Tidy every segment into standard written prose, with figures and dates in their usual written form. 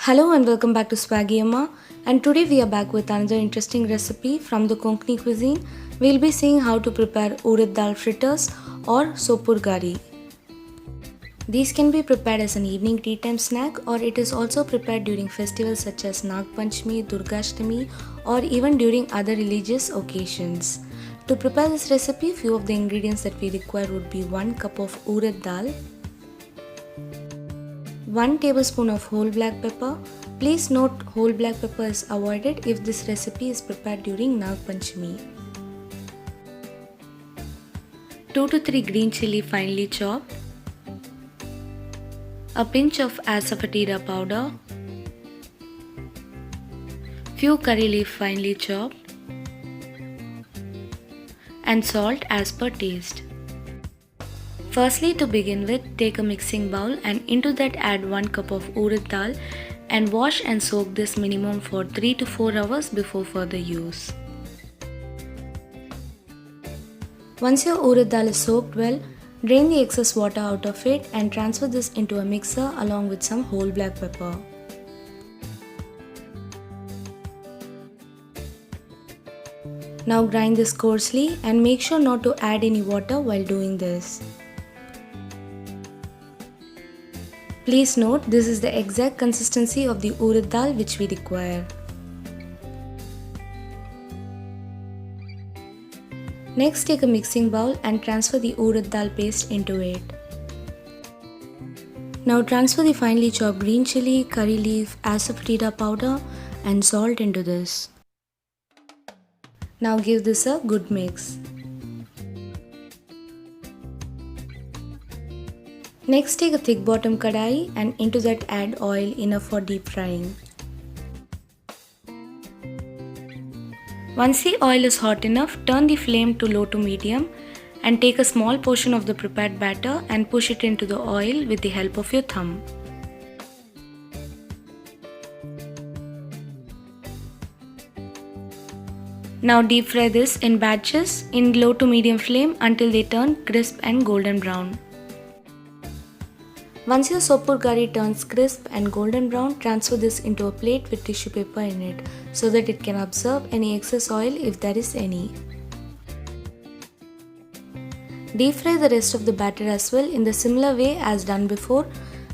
Hello and welcome back to Swaggy Amma, and today we are back with another interesting recipe from the Konkani cuisine. We'll be seeing how to prepare urad dal fritters or sopur gari. These can be prepared as an evening tea time snack, or it is also prepared during festivals such as Nag Panchami, Durgashtami, or even during other religious occasions. To prepare this recipe, few of the ingredients that we require would be 1 cup of urad dal, 1 tablespoon of whole black pepper. Please note whole black pepper is avoided if this recipe is prepared during Nag Panchami. 2 to 3 green chilli finely chopped, a pinch of asafoetida powder, few curry leaf finely chopped, and salt as per taste. Firstly, to begin with, take a mixing bowl and into that add 1 cup of urad dal and wash and soak this minimum for 3 to 4 hours before further use. Once your urad dal is soaked well, drain the excess water out of it and transfer this into a mixer along with some whole black pepper. Now grind this coarsely and make sure not to add any water while doing this. Please note, this is the exact consistency of the urad dal which we require. Next, take a mixing bowl and transfer the urad dal paste into it. Now transfer the finely chopped green chilli, curry leaf, asafoetida powder and salt into this. Now give this a good mix. Next, take a thick bottom kadai and into that add oil enough for deep frying. Once the oil is hot enough, turn the flame to low to medium and take a small portion of the prepared batter and push it into the oil with the help of your thumb. Now deep fry this in batches in low to medium flame until they turn crisp and golden brown. Once your sopur gari turns crisp and golden brown, transfer this into a plate with tissue paper in it so that it can absorb any excess oil if there is any. Deep fry the rest of the batter as well in the similar way as done before.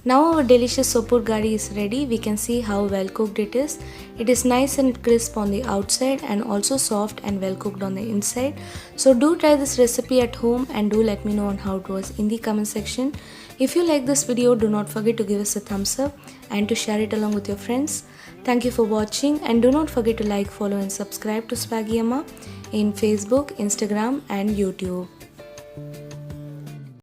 Now our delicious sopur gari is ready. We can see how well cooked it is. It is nice and crisp on the outside and also soft and well cooked on the inside. So do try this recipe at home and do let me know on how it was in the comment section. If you like this video, do not forget to give us a thumbs up and to share it along with your friends. Thank you for watching and do not forget to like, follow and subscribe to Swaggy Amma in Facebook, Instagram and YouTube.